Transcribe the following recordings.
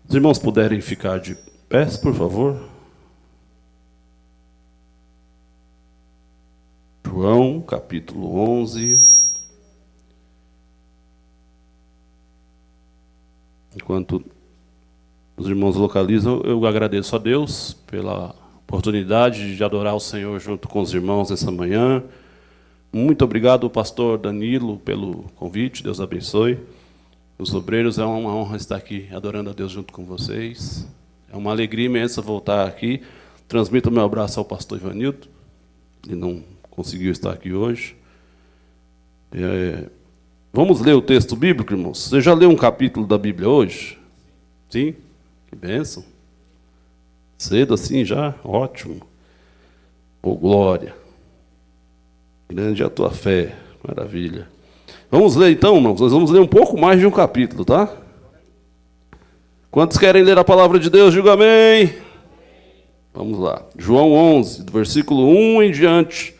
Os irmãos puderem ficar de pé, por favor. João, capítulo 11. Enquanto os irmãos localizam, eu agradeço a Deus pela oportunidade de adorar o Senhor junto com os irmãos essa manhã. Muito obrigado, pastor Danilo, pelo convite. Deus abençoe. Os obreiros, é uma honra estar aqui adorando a Deus junto com vocês. É uma alegria imensa voltar aqui. Transmito o meu abraço ao pastor Ivanildo. Ele não conseguiu estar aqui hoje. Vamos ler o texto bíblico, irmãos? Você já leu um capítulo da Bíblia hoje? Sim? Que bênção. Cedo assim já? Ótimo. Oh, glória. Grande é a tua fé. Maravilha. Vamos ler então, irmãos. Nós vamos ler um pouco mais de um capítulo, tá? Quantos querem ler a palavra de Deus? Diga amém. Vamos lá. João 11, do versículo 1 em diante.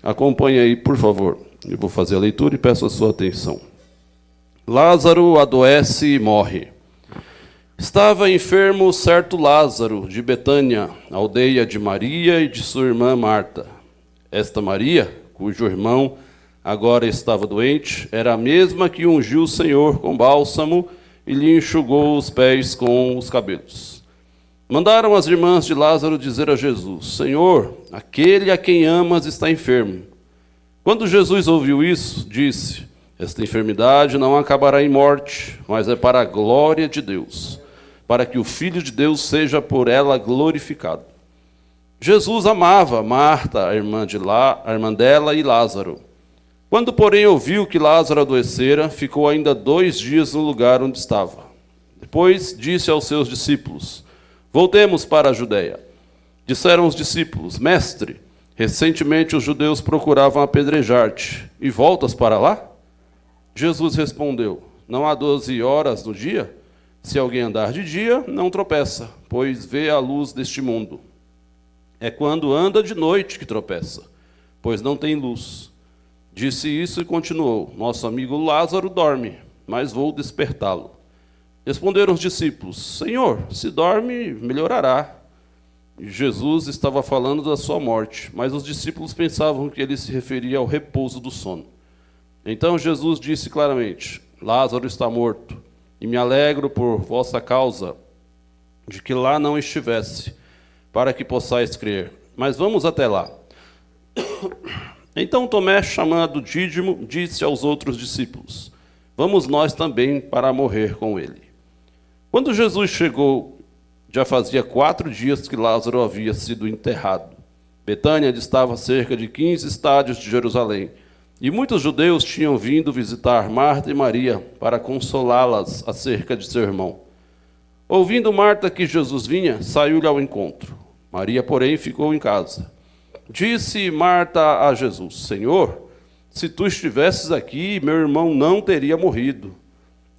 Acompanhe aí, por favor. Eu vou fazer a leitura e peço a sua atenção. Lázaro adoece e morre. Estava enfermo certo Lázaro, de Betânia, aldeia de Maria e de sua irmã Marta. Esta Maria, cujo irmão agora estava doente, era a mesma que ungiu o Senhor com bálsamo e lhe enxugou os pés com os cabelos. Mandaram as irmãs de Lázaro dizer a Jesus: Senhor, aquele a quem amas está enfermo. Quando Jesus ouviu isso, disse: Esta enfermidade não acabará em morte, mas é para a glória de Deus, para que o Filho de Deus seja por ela glorificado. Jesus amava Marta, a irmã dela, e Lázaro. Quando, porém, ouviu que Lázaro adoecera, ficou ainda 2 dias no lugar onde estava. Depois disse aos seus discípulos: Voltemos para a Judeia. Disseram os discípulos: Mestre, recentemente os judeus procuravam apedrejar-te, e voltas para lá? Jesus respondeu: Não há 12 horas no dia? Se alguém andar de dia, não tropeça, pois vê a luz deste mundo. É quando anda de noite que tropeça, pois não tem luz. Disse isso e continuou: Nosso amigo Lázaro dorme, mas vou despertá-lo. Responderam os discípulos: Senhor, se dorme, melhorará. E Jesus estava falando da sua morte, mas os discípulos pensavam que ele se referia ao repouso do sono. Então Jesus disse claramente: Lázaro está morto, e me alegro por vossa causa de que lá não estivesse, para que possais crer. Mas vamos até lá. Então Tomé, chamado Dídimo, disse aos outros discípulos: Vamos nós também para morrer com ele. Quando Jesus chegou, já fazia 4 dias que Lázaro havia sido enterrado. Betânia distava cerca de 15 estádios de Jerusalém, e muitos judeus tinham vindo visitar Marta e Maria para consolá-las acerca de seu irmão. Ouvindo Marta que Jesus vinha, saiu-lhe ao encontro. Maria, porém, ficou em casa. Disse Marta a Jesus: Senhor, se tu estivesses aqui, meu irmão não teria morrido.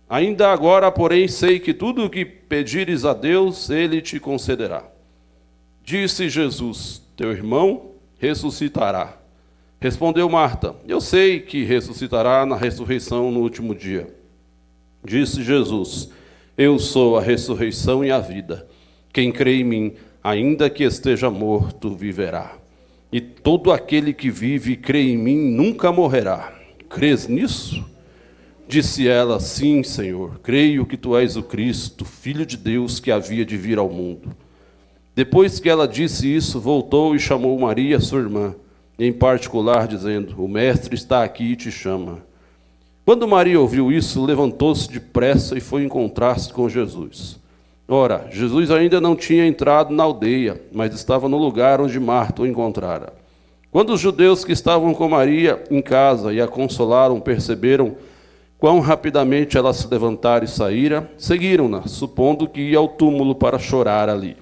Ainda agora, porém, sei que tudo o que pedires a Deus, ele te concederá. Disse Jesus: Teu irmão ressuscitará. Respondeu Marta: Eu sei que ressuscitará na ressurreição no último dia. Disse Jesus: Eu sou a ressurreição e a vida. Quem crê em mim, ainda que esteja morto, viverá. E todo aquele que vive e crê em mim nunca morrerá. Crês nisso? Disse ela: Sim, Senhor, creio que tu és o Cristo, Filho de Deus, que havia de vir ao mundo. Depois que ela disse isso, voltou e chamou Maria, sua irmã, em particular, dizendo: O Mestre está aqui e te chama. Quando Maria ouviu isso, levantou-se depressa e foi encontrar-se com Jesus. Ora, Jesus ainda não tinha entrado na aldeia, mas estava no lugar onde Marta o encontrara. Quando os judeus que estavam com Maria em casa e a consolaram perceberam quão rapidamente ela se levantara e saíra, seguiram-na, supondo que ia ao túmulo para chorar ali.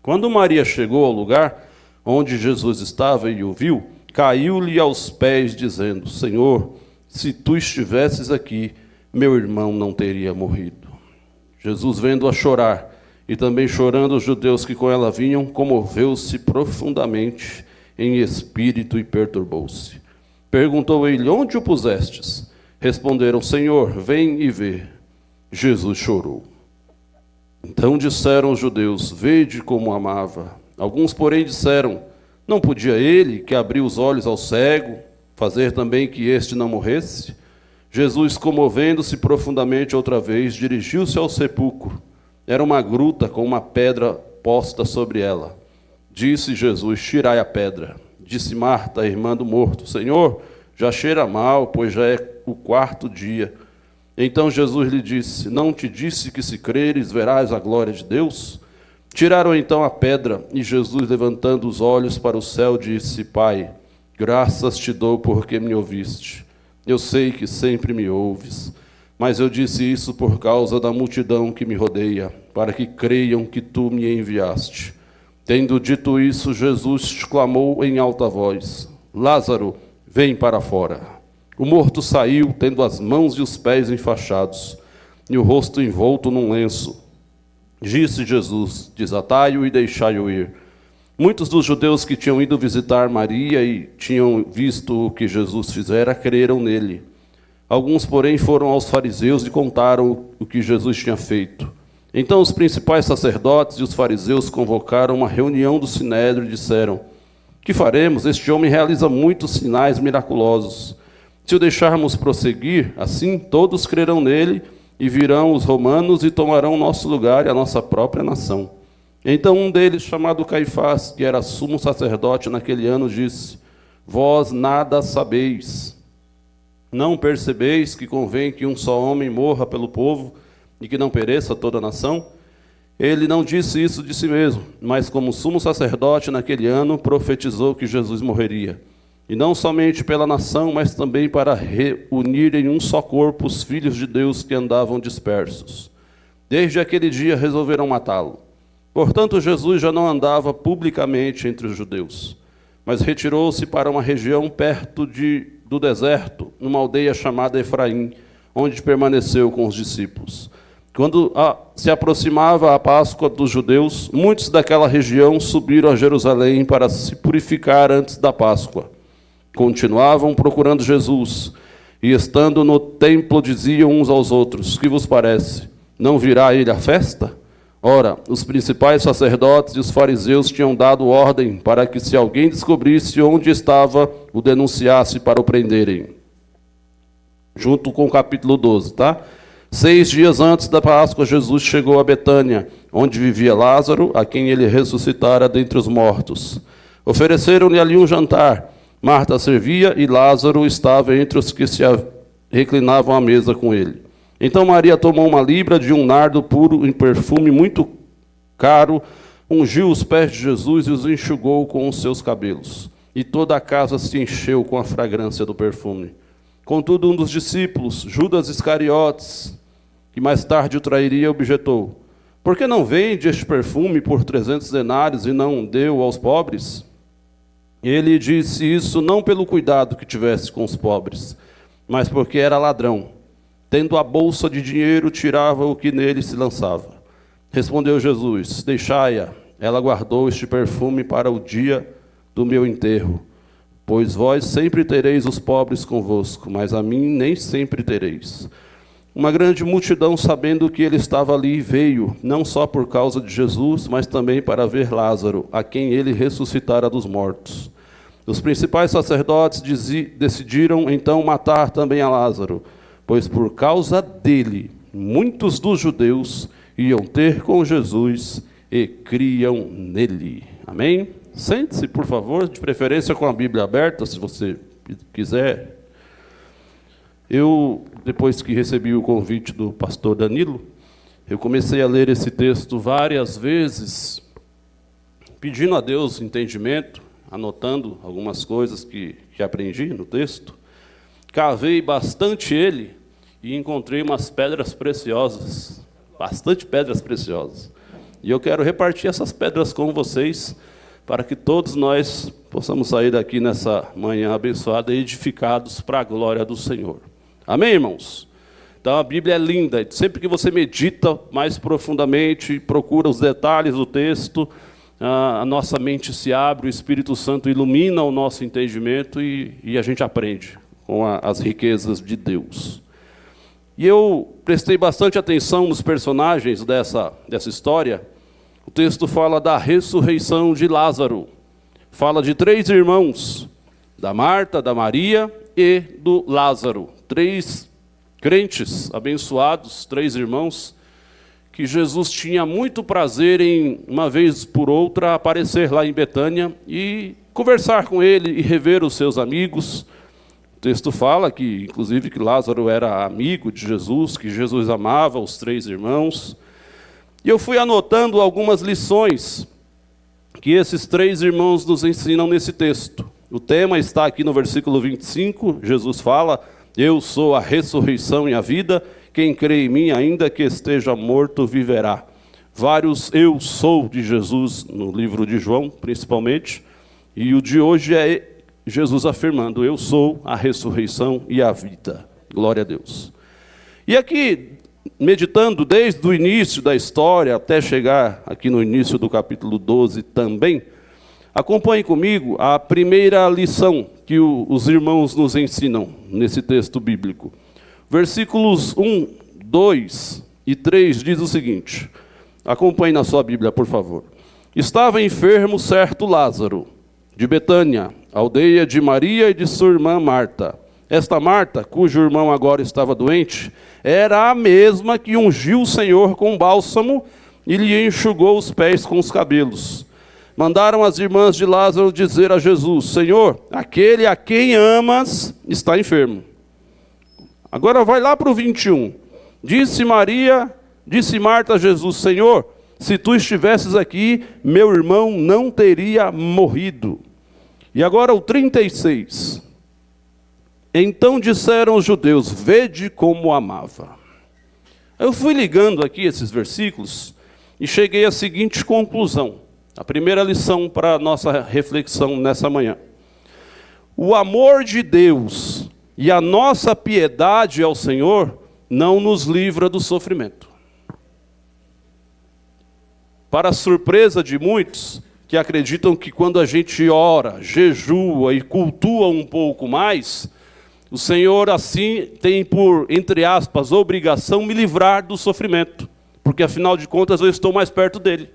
Quando Maria chegou ao lugar onde Jesus estava e o viu, caiu-lhe aos pés, dizendo: Senhor, se tu estivesses aqui, meu irmão não teria morrido. Jesus, vendo-a chorar, e também chorando os judeus que com ela vinham, comoveu-se profundamente em espírito e perturbou-se. Perguntou ele: Onde o pusestes? Responderam: Senhor, vem e vê. Jesus chorou. Então disseram os judeus: vede como amava. Alguns, porém, disseram: não podia ele, que abriu os olhos ao cego, fazer também que este não morresse? Jesus, comovendo-se profundamente outra vez, dirigiu-se ao sepulcro. Era uma gruta com uma pedra posta sobre ela. Disse Jesus: tirai a pedra. Disse Marta, a irmã do morto: Senhor, já cheira mal, pois já é o quarto dia. Então Jesus lhe disse: não te disse que, se creres, verás a glória de Deus? Tiraram então a pedra, e Jesus, levantando os olhos para o céu, disse: Pai, graças te dou porque me ouviste. Eu sei que sempre me ouves, mas eu disse isso por causa da multidão que me rodeia, para que creiam que tu me enviaste. Tendo dito isso, Jesus clamou em alta voz: Lázaro, vem para fora. O morto saiu, tendo as mãos e os pés enfaixados, e o rosto envolto num lenço. Disse Jesus: desatai-o e deixai-o ir. Muitos dos judeus que tinham ido visitar Maria e tinham visto o que Jesus fizera, creram nele. Alguns, porém, foram aos fariseus e contaram o que Jesus tinha feito. Então os principais sacerdotes e os fariseus convocaram uma reunião do sinédrio e disseram: que faremos? Este homem realiza muitos sinais miraculosos. Se o deixarmos prosseguir, assim todos crerão nele, e virão os romanos e tomarão nosso lugar e a nossa própria nação. Então um deles, chamado Caifás, que era sumo sacerdote naquele ano, disse: vós nada sabeis. Não percebeis que convém que um só homem morra pelo povo e que não pereça toda a nação? Ele não disse isso de si mesmo, mas como sumo sacerdote naquele ano, profetizou que Jesus morreria. E não somente pela nação, mas também para reunir em um só corpo os filhos de Deus que andavam dispersos. Desde aquele dia resolveram matá-lo. Portanto, Jesus já não andava publicamente entre os judeus, mas retirou-se para uma região perto do deserto, numa aldeia chamada Efraim, onde permaneceu com os discípulos. Quando se aproximava a Páscoa dos judeus, muitos daquela região subiram a Jerusalém para se purificar antes da Páscoa. Continuavam procurando Jesus, e estando no templo diziam uns aos outros: que vos parece? Não virá ele à festa? Ora, os principais sacerdotes e os fariseus tinham dado ordem para que, se alguém descobrisse onde estava, o denunciasse para o prenderem. Junto com o capítulo 12, tá? 6 dias antes da Páscoa, Jesus chegou a Betânia, onde vivia Lázaro, a quem ele ressuscitara dentre os mortos. Ofereceram-lhe ali um jantar. Marta servia e Lázaro estava entre os que se reclinavam à mesa com ele. Então Maria tomou uma libra de um nardo puro em perfume muito caro, ungiu os pés de Jesus e os enxugou com os seus cabelos. E toda a casa se encheu com a fragrância do perfume. Contudo, um dos discípulos, Judas Iscariotes, que mais tarde o trairia, objetou: por que não vende este perfume por 300 denários e não deu aos pobres? Ele disse isso não pelo cuidado que tivesse com os pobres, mas porque era ladrão. Tendo a bolsa de dinheiro, tirava o que nele se lançava. Respondeu Jesus: deixai-a, ela guardou este perfume para o dia do meu enterro. Pois vós sempre tereis os pobres convosco, mas a mim nem sempre tereis. Uma grande multidão, sabendo que ele estava ali, veio, não só por causa de Jesus, mas também para ver Lázaro, a quem ele ressuscitara dos mortos. Os principais sacerdotes decidiram então matar também a Lázaro, pois por causa dele, muitos dos judeus iam ter com Jesus e criam nele. Amém? Sente-se, por favor, de preferência com a Bíblia aberta, se você quiser. Eu, depois que recebi o convite do pastor Danilo, eu comecei a ler esse texto várias vezes, pedindo a Deus entendimento, anotando algumas coisas que aprendi no texto. Cavei bastante ele e encontrei umas pedras preciosas, bastante pedras preciosas. E eu quero repartir essas pedras com vocês, para que todos nós possamos sair daqui nessa manhã abençoada e edificados para a glória do Senhor. Amém, irmãos? Então a Bíblia é linda. Sempre que você medita mais profundamente, procura os detalhes do texto, a nossa mente se abre, o Espírito Santo ilumina o nosso entendimento e a gente aprende com as riquezas de Deus. E eu prestei bastante atenção nos personagens dessa história. O texto fala da ressurreição de Lázaro. Fala de 3 irmãos, da Marta, da Maria e do Lázaro. 3 crentes abençoados, 3 irmãos, que Jesus tinha muito prazer em, uma vez por outra, aparecer lá em Betânia e conversar com ele e rever os seus amigos. O texto fala que, inclusive, que Lázaro era amigo de Jesus, que Jesus amava os 3 irmãos. E eu fui anotando algumas lições que esses 3 irmãos nos ensinam nesse texto. O tema está aqui no versículo 25, Jesus fala: eu sou a ressurreição e a vida, quem crê em mim, ainda que esteja morto, viverá. Vários eu sou de Jesus, no livro de João, principalmente, e o de hoje é Jesus afirmando: eu sou a ressurreição e a vida. Glória a Deus. E aqui, meditando desde o início da história até chegar aqui no início do capítulo 12 também, acompanhe comigo a primeira lição que os irmãos nos ensinam nesse texto bíblico. Versículos 1, 2 e 3 diz o seguinte, acompanhe na sua Bíblia, por favor. Estava enfermo certo Lázaro, de Betânia, aldeia de Maria e de sua irmã Marta. Esta Marta, cujo irmão agora estava doente, era a mesma que ungiu o Senhor com bálsamo e lhe enxugou os pés com os cabelos. Mandaram as irmãs de Lázaro dizer a Jesus: Senhor, aquele a quem amas está enfermo. Agora vai lá para o 21. Disse Marta a Jesus: Senhor, se tu estivesses aqui, meu irmão não teria morrido. E agora o 36. Então disseram os judeus: vede como amava. Eu fui ligando aqui esses versículos e cheguei à seguinte conclusão. A primeira lição para a nossa reflexão nessa manhã. O amor de Deus e a nossa piedade ao Senhor não nos livra do sofrimento. Para a surpresa de muitos que acreditam que quando a gente ora, jejua e cultua um pouco mais, o Senhor assim tem por, entre aspas, obrigação me livrar do sofrimento, porque afinal de contas eu estou mais perto dele.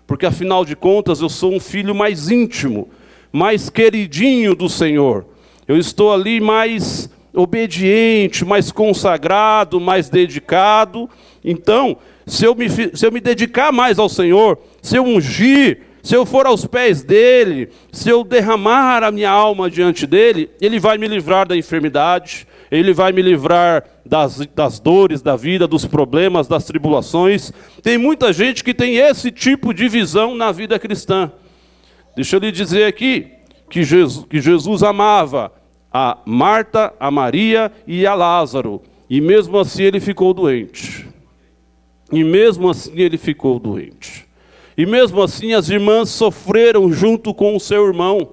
Porque afinal de contas eu sou um filho mais íntimo, mais queridinho do Senhor. Eu estou ali mais obediente, mais consagrado, mais dedicado. Então, se eu me dedicar mais ao Senhor, se eu ungir, se eu for aos pés dele, se eu derramar a minha alma diante dele, ele vai me livrar da enfermidade, ele vai me livrar das dores da vida, dos problemas, das tribulações. Tem muita gente que tem esse tipo de visão na vida cristã. Deixa eu lhe dizer aqui que Jesus amava a Marta, a Maria e a Lázaro. E mesmo assim ele ficou doente. E mesmo assim ele ficou doente. E mesmo assim as irmãs sofreram junto com o seu irmão.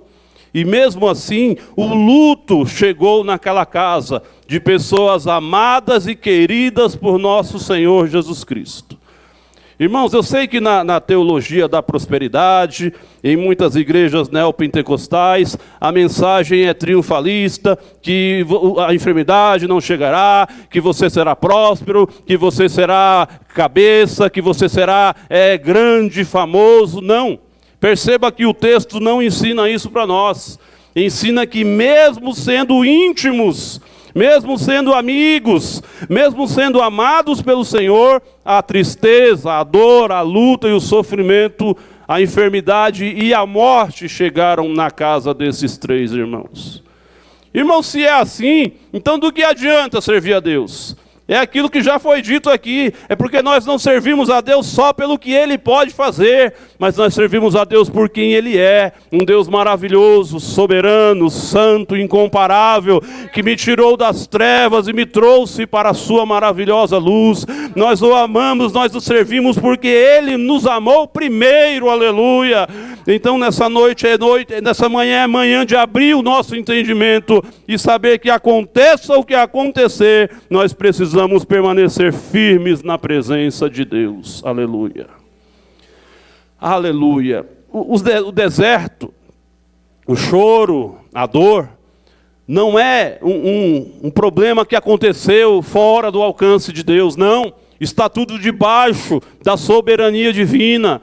E mesmo assim o luto chegou naquela casa de pessoas amadas e queridas por nosso Senhor Jesus Cristo. Irmãos, eu sei que na teologia da prosperidade, em muitas igrejas neopentecostais, a mensagem é triunfalista, que a enfermidade não chegará, que você será próspero, que você será cabeça, que você será grande, famoso. Não, perceba que o texto não ensina isso para nós. Ensina que mesmo sendo íntimos, mesmo sendo amigos, mesmo sendo amados pelo Senhor, a tristeza, a dor, a luta e o sofrimento, a enfermidade e a morte chegaram na casa desses 3 irmãos. Irmãos, se é assim, então do que adianta servir a Deus? É aquilo que já foi dito aqui, é porque nós não servimos a Deus só pelo que Ele pode fazer, mas nós servimos a Deus por quem Ele é, um Deus maravilhoso, soberano, santo, incomparável, que me tirou das trevas e me trouxe para a sua maravilhosa luz. Nós o amamos, nós o servimos porque Ele nos amou primeiro, aleluia. Então nessa nessa manhã é manhã de abrir o nosso entendimento e saber que aconteça o que acontecer, nós precisamos permanecer firmes na presença de Deus. Aleluia. Aleluia. O deserto, o choro, a dor, Não é um problema que aconteceu fora do alcance de Deus, não. Está tudo debaixo da soberania divina.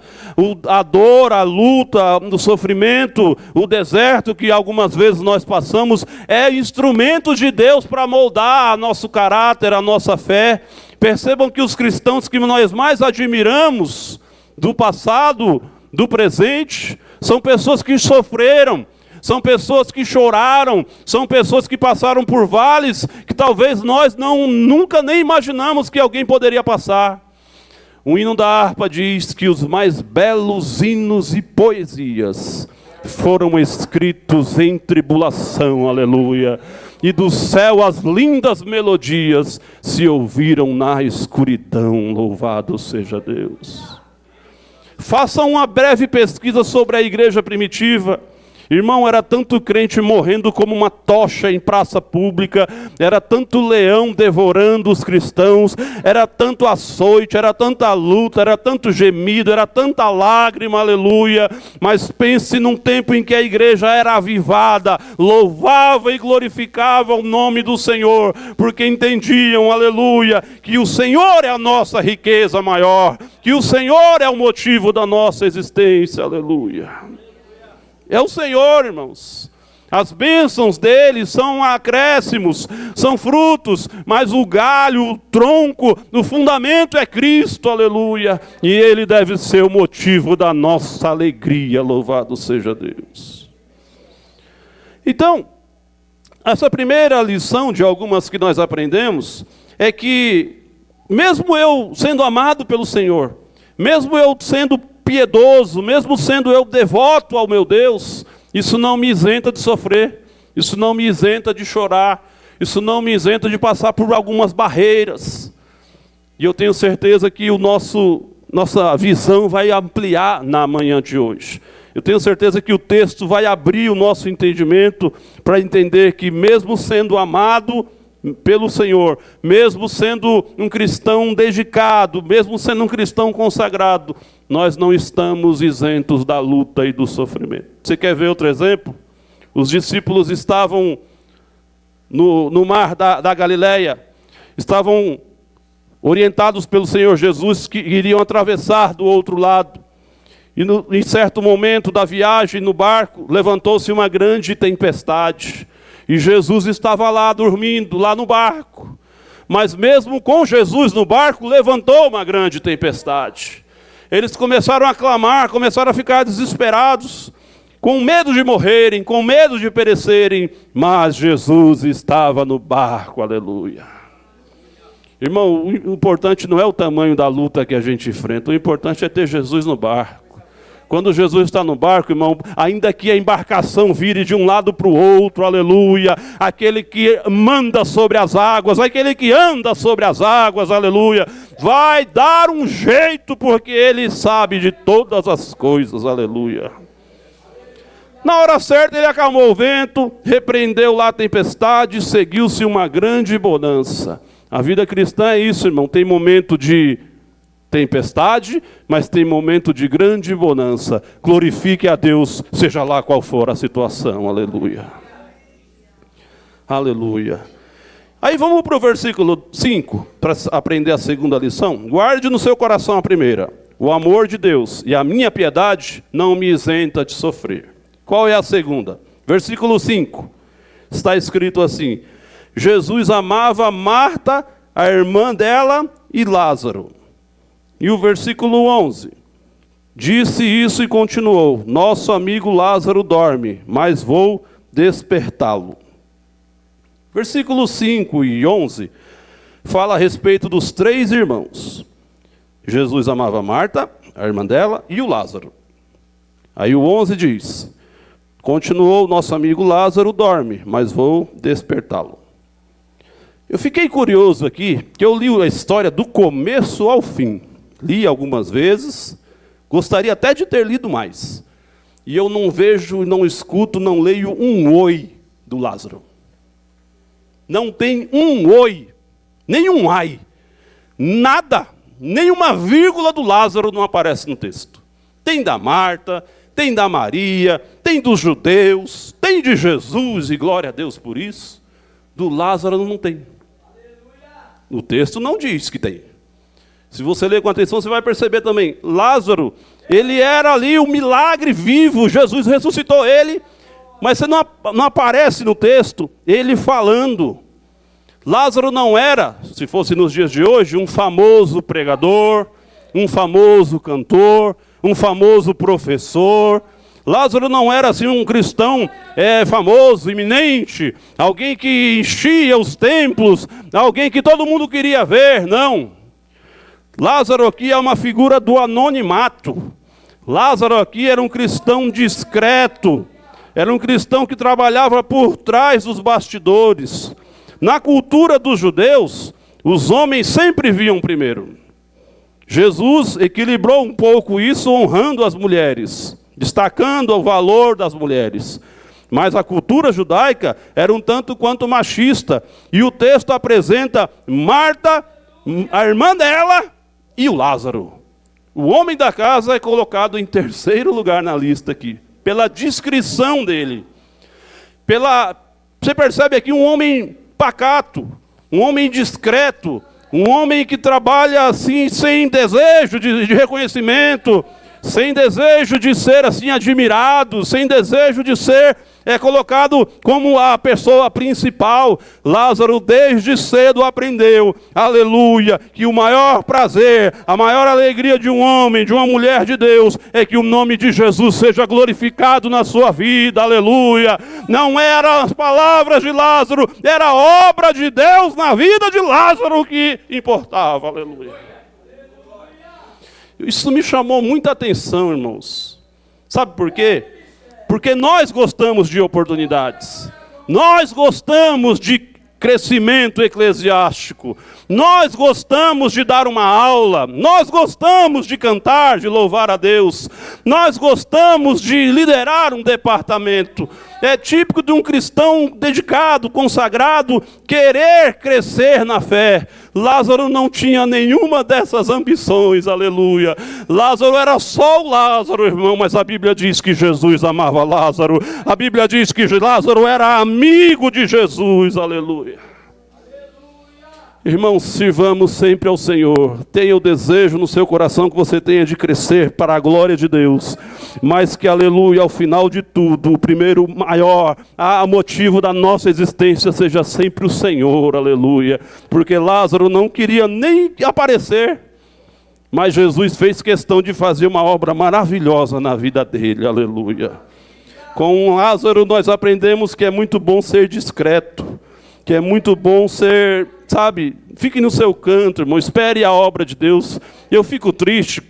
A dor, a luta, o sofrimento, o deserto que algumas vezes nós passamos, é instrumento de Deus para moldar nosso caráter, a nossa fé. Percebam que os cristãos que nós mais admiramos, do passado, do presente, são pessoas que sofreram, são pessoas que choraram, são pessoas que passaram por vales que talvez nós nunca nem imaginamos que alguém poderia passar. O hino da harpa diz que os mais belos hinos e poesias foram escritos em tribulação, aleluia. E do céu as lindas melodias se ouviram na escuridão, louvado seja Deus. Façam uma breve pesquisa sobre a igreja primitiva. Irmão, era tanto crente morrendo como uma tocha em praça pública, era tanto leão devorando os cristãos, era tanto açoite, era tanta luta, era tanto gemido, era tanta lágrima, aleluia. Mas pense num tempo em que a igreja era avivada, louvava e glorificava o nome do Senhor, porque entendiam, aleluia, que o Senhor é a nossa riqueza maior, que o Senhor é o motivo da nossa existência, aleluia. É o Senhor, irmãos. As bênçãos dele são acréscimos, são frutos, mas o galho, o tronco, o fundamento é Cristo, aleluia. E ele deve ser o motivo da nossa alegria, louvado seja Deus. Então, essa primeira lição de algumas que nós aprendemos, é que mesmo eu sendo amado pelo Senhor, mesmo eu sendo piedoso, mesmo sendo eu devoto ao meu Deus, isso não me isenta de sofrer, isso não me isenta de chorar, isso não me isenta de passar por algumas barreiras. E eu tenho certeza que nossa visão vai ampliar na manhã de hoje. Eu tenho certeza que o texto vai abrir o nosso entendimento para entender que mesmo sendo amado pelo Senhor, mesmo sendo um cristão dedicado, mesmo sendo um cristão consagrado, nós não estamos isentos da luta e do sofrimento. Você quer ver outro exemplo? Os discípulos estavam no mar da Galileia, estavam orientados pelo Senhor Jesus que iriam atravessar do outro lado. E em certo momento da viagem no barco, levantou-se uma grande tempestade. E Jesus estava lá dormindo, lá no barco. Mas mesmo com Jesus no barco, levantou uma grande tempestade. Eles começaram a clamar, começaram a ficar desesperados, com medo de morrerem, com medo de perecerem. Mas Jesus estava no barco, aleluia. Irmão, o importante não é o tamanho da luta que a gente enfrenta, o importante é ter Jesus no barco. Quando Jesus está no barco, irmão, ainda que a embarcação vire de um lado para o outro, aleluia, aquele que manda sobre as águas, aquele que anda sobre as águas, aleluia, vai dar um jeito, porque ele sabe de todas as coisas, aleluia. Na hora certa ele acalmou o vento, repreendeu lá a tempestade, seguiu-se uma grande bonança. A vida cristã é isso, irmão, tem momento de tempestade, mas tem momento de grande bonança. Glorifique a Deus, seja lá qual for a situação, aleluia. Aleluia. Aí vamos para o versículo 5, para aprender a segunda lição. Guarde no seu coração a primeira. O amor de Deus e a minha piedade não me isenta de sofrer. Qual é a segunda? Versículo 5. Está escrito assim: Jesus amava Marta, a irmã dela, e Lázaro. E o versículo 11, disse isso e continuou: nosso amigo Lázaro dorme, mas vou despertá-lo. Versículos 5 e 11, fala a respeito dos 3 irmãos. Jesus amava Marta, a irmã dela, e o Lázaro. Aí o 11 diz, continuou: nosso amigo Lázaro dorme, mas vou despertá-lo. Eu fiquei curioso aqui, que eu li a história do começo ao fim. Li algumas vezes, gostaria até de ter lido mais. E eu não vejo, não escuto, não leio um oi do Lázaro. Não tem um oi, nem um ai. Nada, nem uma vírgula do Lázaro não aparece no texto. Tem da Marta, tem da Maria, tem dos judeus, tem de Jesus, e glória a Deus por isso. Do Lázaro não tem. O texto não diz que tem. Se você ler com atenção, você vai perceber também. Lázaro, ele era ali o milagre vivo, Jesus ressuscitou ele, mas você não aparece no texto ele falando. Lázaro não era, se fosse nos dias de hoje, um famoso pregador, um famoso cantor, um famoso professor. Lázaro não era assim um cristão famoso, iminente, alguém que enchia os templos, alguém que todo mundo queria ver, não. Lázaro aqui é uma figura do anonimato. Lázaro aqui era um cristão discreto, era um cristão que trabalhava por trás dos bastidores. Na cultura dos judeus, os homens sempre viam primeiro. Jesus equilibrou um pouco isso, honrando as mulheres, destacando o valor das mulheres. Mas a cultura judaica era um tanto quanto machista. E o texto apresenta Marta, a irmã dela, e o Lázaro. O homem da casa é colocado em terceiro lugar na lista aqui, pela descrição dele. Você percebe aqui um homem pacato, um homem discreto, um homem que trabalha assim sem desejo de reconhecimento, sem desejo de ser assim admirado, sem desejo de ser colocado como a pessoa principal. Lázaro desde cedo aprendeu, aleluia, que o maior prazer, a maior alegria de um homem, de uma mulher de Deus, é que o nome de Jesus seja glorificado na sua vida, aleluia. Não eram as palavras de Lázaro, era a obra de Deus na vida de Lázaro que importava, aleluia. Isso me chamou muita atenção, irmãos. Sabe por quê? Porque nós gostamos de oportunidades. Nós gostamos de crescimento eclesiástico. Nós gostamos de dar uma aula. Nós gostamos de cantar, de louvar a Deus. Nós gostamos de liderar um departamento. É típico de um cristão dedicado, consagrado, querer crescer na fé. Lázaro não tinha nenhuma dessas ambições, aleluia. Lázaro era só o Lázaro, irmão, mas a Bíblia diz que Jesus amava Lázaro. A Bíblia diz que Lázaro era amigo de Jesus, aleluia. Irmãos, sirvamos sempre ao Senhor. Tenha o desejo no seu coração que você tenha de crescer para a glória de Deus. Mas que, aleluia, ao final de tudo, o primeiro maior motivo da nossa existência seja sempre o Senhor, aleluia. Porque Lázaro não queria nem aparecer, mas Jesus fez questão de fazer uma obra maravilhosa na vida dele, aleluia. Com Lázaro nós aprendemos que é muito bom ser discreto, que é muito bom ser, sabe, fique no seu canto, irmão, espere a obra de Deus. Eu fico triste,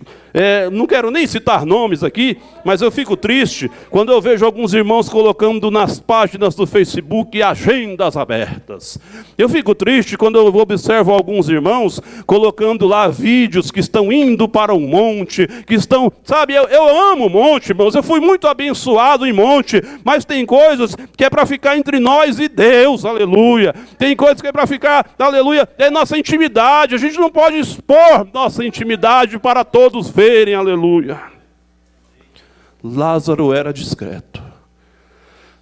não quero nem citar nomes aqui, mas eu fico triste quando eu vejo alguns irmãos colocando nas páginas do Facebook agendas abertas. Eu fico triste quando eu observo alguns irmãos colocando lá vídeos que estão indo para um monte, que estão, sabe, eu amo monte, irmãos, eu fui muito abençoado em monte, mas tem coisas que é para ficar entre nós e Deus, aleluia. Tem coisas que é para ficar, aleluia, é nossa intimidade. A gente não pode expor nossa intimidade para todos verem, aleluia. Lázaro era discreto.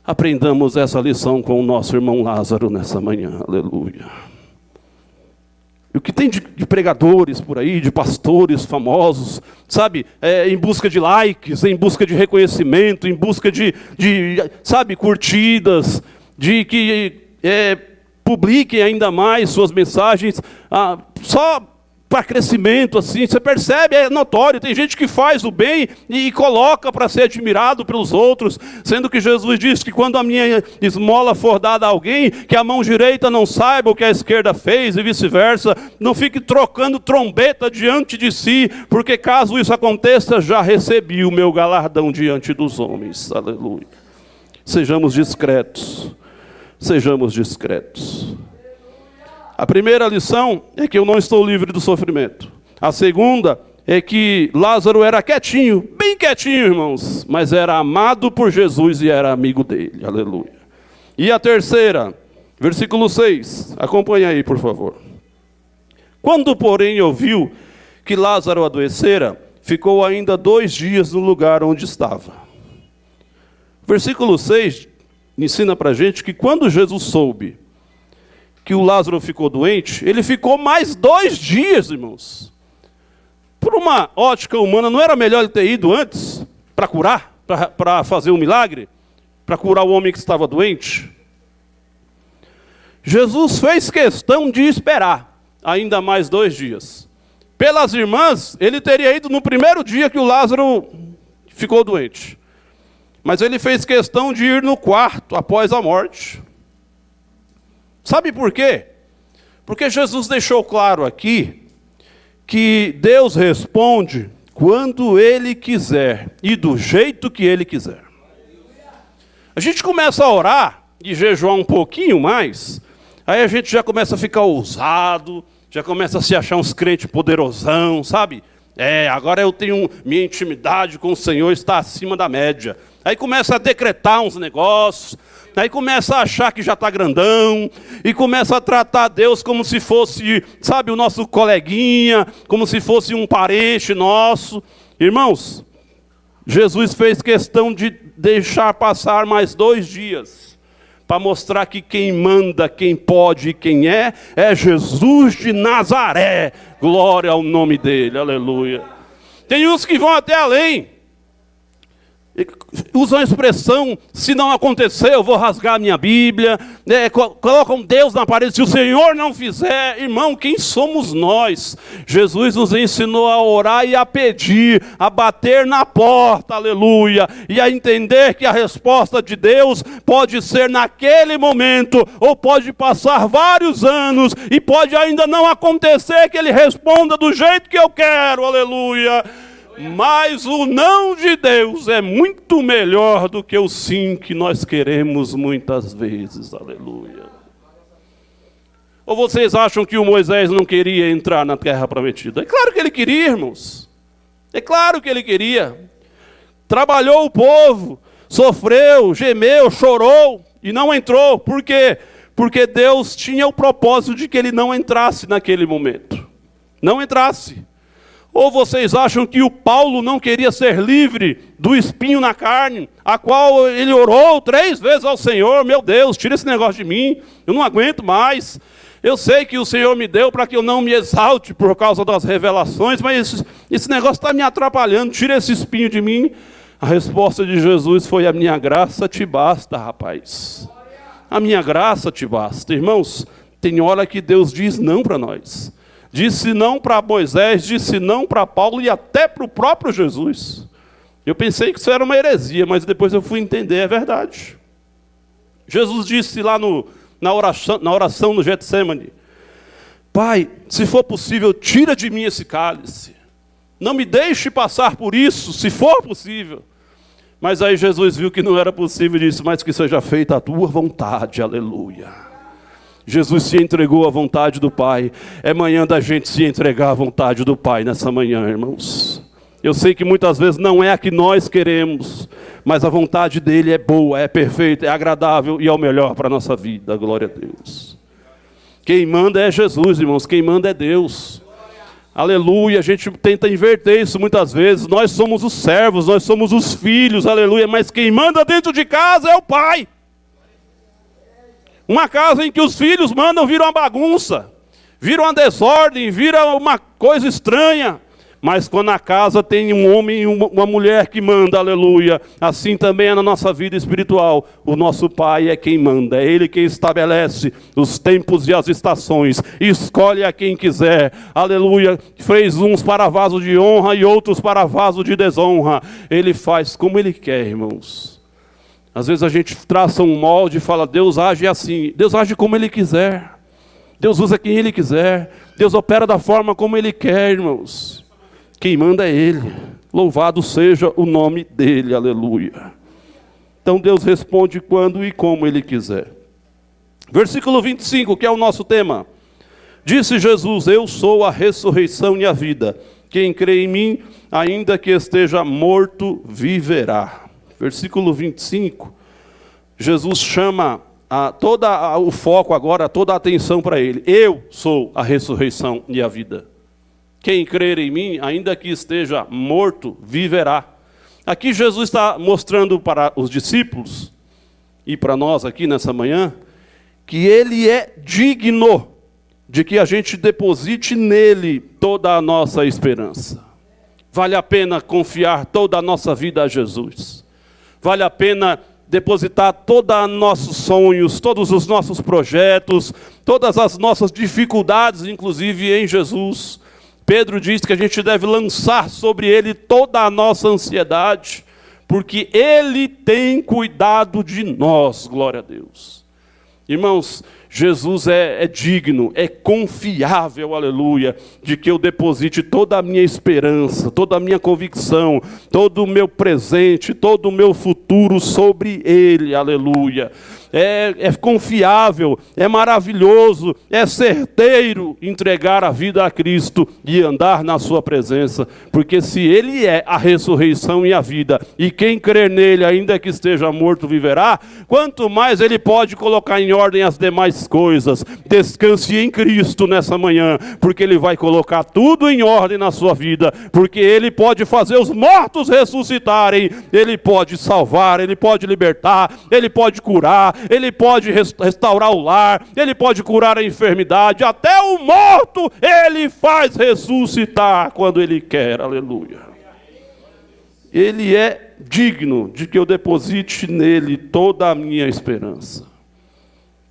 Aprendamos essa lição com o nosso irmão Lázaro nessa manhã, aleluia. E o que tem de pregadores por aí, de pastores famosos, sabe, em busca de likes, em busca de reconhecimento, em busca de sabe, curtidas, de que publiquem ainda mais suas mensagens, só para crescimento, assim, você percebe, é notório, tem gente que faz o bem e coloca para ser admirado pelos outros, sendo que Jesus diz que quando a minha esmola for dada a alguém, que a mão direita não saiba o que a esquerda fez e vice-versa, não fique trocando trombeta diante de si, porque caso isso aconteça, já recebi o meu galardão diante dos homens, aleluia. Sejamos discretos. Sejamos discretos. A primeira lição é que eu não estou livre do sofrimento. A segunda é que Lázaro era quietinho, bem quietinho, irmãos, mas era amado por Jesus e era amigo dele, aleluia. E a terceira, versículo 6, acompanha aí, por favor. Quando, porém, ouviu que Lázaro adoecera, ficou ainda 2 dias no lugar onde estava. Versículo 6 ensina para a gente que quando Jesus soube que o Lázaro ficou doente, ele ficou mais 2 dias, irmãos. Por uma ótica humana, não era melhor ele ter ido antes para curar, para fazer um milagre, para curar o homem que estava doente? Jesus fez questão de esperar ainda mais 2 dias. Pelas irmãs, ele teria ido no primeiro dia que o Lázaro ficou doente. Mas ele fez questão de ir no quarto após a morte. Sabe por quê? Porque Jesus deixou claro aqui que Deus responde quando Ele quiser e do jeito que Ele quiser. A gente começa a orar e jejuar um pouquinho mais, aí a gente já começa a ficar ousado, já começa a se achar uns crentes poderosão, sabe? Agora eu tenho, minha intimidade com o Senhor está acima da média. Aí começa a decretar uns negócios, aí começa a achar que já está grandão, e começa a tratar Deus como se fosse, sabe, o nosso coleguinha, como se fosse um parente nosso. Irmãos, Jesus fez questão de deixar passar mais 2 dias, para mostrar que quem manda, quem pode e quem é Jesus de Nazaré. Glória ao nome dele, aleluia. Tem uns que vão até além. Usam a expressão, se não acontecer, eu vou rasgar a minha Bíblia, colocam Deus na parede, se o Senhor não fizer. Irmão, quem somos nós? Jesus nos ensinou a orar e a pedir, a bater na porta, aleluia, e a entender que a resposta de Deus pode ser naquele momento, ou pode passar vários anos, e pode ainda não acontecer que Ele responda do jeito que eu quero, aleluia. Mas o não de Deus é muito melhor do que o sim que nós queremos muitas vezes, aleluia. Ou vocês acham que o Moisés não queria entrar na terra prometida? É claro que ele queria, irmãos. É claro que ele queria. Trabalhou o povo, sofreu, gemeu, chorou e não entrou. Por quê? Porque Deus tinha o propósito de que ele não entrasse naquele momento. Não entrasse. Ou vocês acham que o Paulo não queria ser livre do espinho na carne, a qual ele orou 3 vezes ao Senhor? Meu Deus, tira esse negócio de mim, eu não aguento mais. Eu sei que o Senhor me deu para que eu não me exalte por causa das revelações, mas esse negócio está me atrapalhando, tira esse espinho de mim. A resposta de Jesus foi: a minha graça te basta, rapaz. A minha graça te basta. Irmãos, tem hora que Deus diz não para nós. Disse não para Moisés, disse não para Paulo e até para o próprio Jesus. Eu pensei que isso era uma heresia, mas depois eu fui entender, é verdade. Jesus disse lá na oração no Getsemane: Pai, se for possível, tira de mim esse cálice. Não me deixe passar por isso, se for possível. Mas aí Jesus viu que não era possível e disse: mas que seja feita a tua vontade, aleluia. Jesus se entregou à vontade do Pai. É manhã da gente se entregar à vontade do Pai nessa manhã, irmãos. Eu sei que muitas vezes não é a que nós queremos, mas a vontade dele é boa, é perfeita, é agradável e é o melhor para a nossa vida. Glória a Deus. Quem manda é Jesus, irmãos. Quem manda é Deus. Aleluia. A gente tenta inverter isso muitas vezes. Nós somos os servos, nós somos os filhos, aleluia. Mas quem manda dentro de casa é o Pai. Uma casa em que os filhos mandam vira uma bagunça, vira uma desordem, vira uma coisa estranha. Mas quando a casa tem um homem e uma mulher que manda, aleluia, assim também é na nossa vida espiritual. O nosso Pai é quem manda, é Ele quem estabelece os tempos e as estações, escolhe a quem quiser, aleluia. Fez uns para vaso de honra e outros para vaso de desonra. Ele faz como Ele quer, irmãos. Às vezes a gente traça um molde e fala: Deus age assim. Deus age como Ele quiser. Deus usa quem Ele quiser. Deus opera da forma como Ele quer, irmãos. Quem manda é Ele. Louvado seja o nome dEle, aleluia. Então Deus responde quando e como Ele quiser. Versículo 25, que é o nosso tema. Disse Jesus: eu sou a ressurreição e a vida. Quem crê em mim, ainda que esteja morto, viverá. Versículo 25, Jesus chama o foco agora, toda a atenção para Ele. Eu sou a ressurreição e a vida. Quem crer em mim, ainda que esteja morto, viverá. Aqui Jesus está mostrando para os discípulos, e para nós aqui nessa manhã, que Ele é digno de que a gente deposite nele toda a nossa esperança. Vale a pena confiar toda a nossa vida a Jesus. Vale a pena depositar todos os nossos sonhos, todos os nossos projetos, todas as nossas dificuldades, inclusive em Jesus. Pedro diz que a gente deve lançar sobre Ele toda a nossa ansiedade, porque Ele tem cuidado de nós, glória a Deus. Irmãos, Jesus é digno, é confiável, aleluia, de que eu deposite toda a minha esperança, toda a minha convicção, todo o meu presente, todo o meu futuro sobre Ele, aleluia. É confiável, é maravilhoso, é certeiro entregar a vida a Cristo e andar na sua presença, porque se Ele é a ressurreição e a vida, e quem crer nele, ainda que esteja morto, viverá, quanto mais Ele pode colocar em ordem as demais coisas. Descanse em Cristo nessa manhã, porque Ele vai colocar tudo em ordem na sua vida, porque Ele pode fazer os mortos ressuscitarem, Ele pode salvar, Ele pode libertar, Ele pode curar, Ele pode restaurar o lar, Ele pode curar a enfermidade, até o morto Ele faz ressuscitar quando Ele quer, aleluia. Ele é digno de que eu deposite nele toda a minha esperança.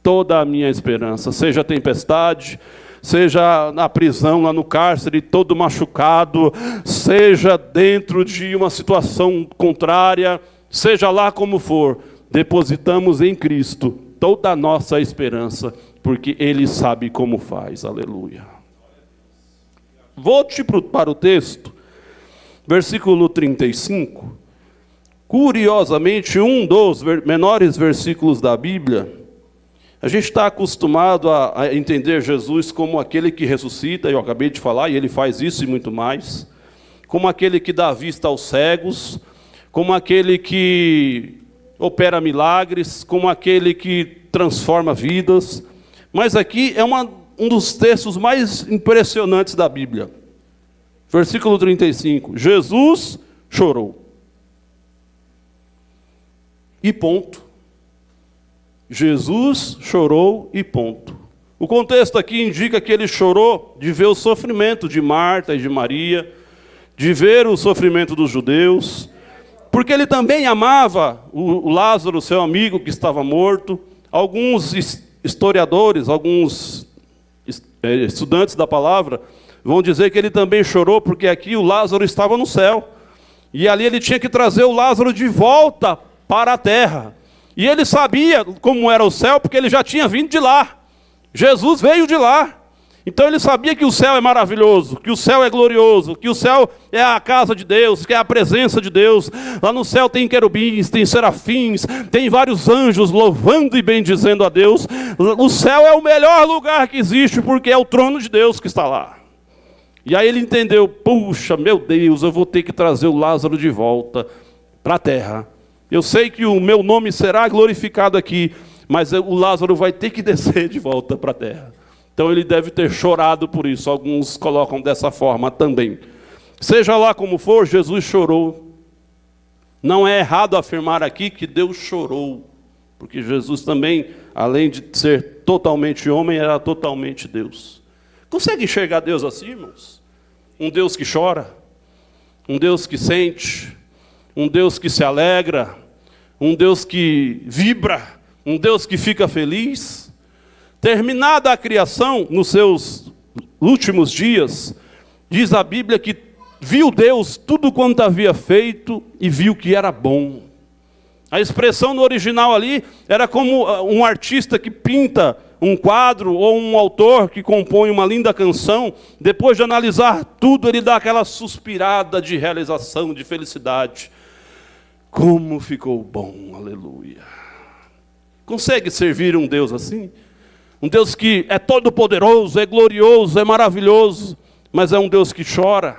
Toda a minha esperança, seja a tempestade, seja na prisão, lá no cárcere, todo machucado, seja dentro de uma situação contrária, seja lá como for, depositamos em Cristo toda a nossa esperança, porque Ele sabe como faz, aleluia. Volte para o texto, versículo 35, curiosamente um dos menores versículos da Bíblia. A gente está acostumado a entender Jesus como aquele que ressuscita, eu acabei de falar, e Ele faz isso e muito mais, como aquele que dá vista aos cegos, como aquele que opera milagres, como aquele que transforma vidas. Mas aqui é um dos textos mais impressionantes da Bíblia. Versículo 35, Jesus chorou. E ponto. Jesus chorou e ponto. O contexto aqui indica que ele chorou de ver o sofrimento de Marta e de Maria, de ver o sofrimento dos judeus, porque ele também amava o Lázaro, seu amigo que estava morto. Alguns historiadores, alguns estudantes da palavra, vão dizer que ele também chorou porque aqui o Lázaro estava no céu. E ali ele tinha que trazer o Lázaro de volta para a terra. E ele sabia como era o céu porque ele já tinha vindo de lá. Jesus veio de lá. Então ele sabia que o céu é maravilhoso, que o céu é glorioso, que o céu é a casa de Deus, que é a presença de Deus. Lá no céu tem querubins, tem serafins, tem vários anjos louvando e bendizendo a Deus. O céu é o melhor lugar que existe, porque é o trono de Deus que está lá. E aí ele entendeu, puxa, meu Deus, eu vou ter que trazer o Lázaro de volta para a terra. Eu sei que o meu nome será glorificado aqui, mas o Lázaro vai ter que descer de volta para a terra. Então ele deve ter chorado por isso. Alguns colocam dessa forma também. Seja lá como for, Jesus chorou. Não é errado afirmar aqui que Deus chorou, porque Jesus também, além de ser totalmente homem, era totalmente Deus. Consegue enxergar Deus assim, irmãos? Um Deus que chora, um Deus que sente, um Deus que se alegra, um Deus que vibra, um Deus que fica feliz. Terminada a criação, nos seus últimos dias, diz a Bíblia que viu Deus tudo quanto havia feito e viu que era bom. A expressão no original ali era como um artista que pinta um quadro ou um autor que compõe uma linda canção. Depois de analisar tudo, ele dá aquela suspirada de realização, de felicidade. Como ficou bom, aleluia. Consegue servir um Deus assim? Um Deus que é todo poderoso, é glorioso, é maravilhoso, mas é um Deus que chora.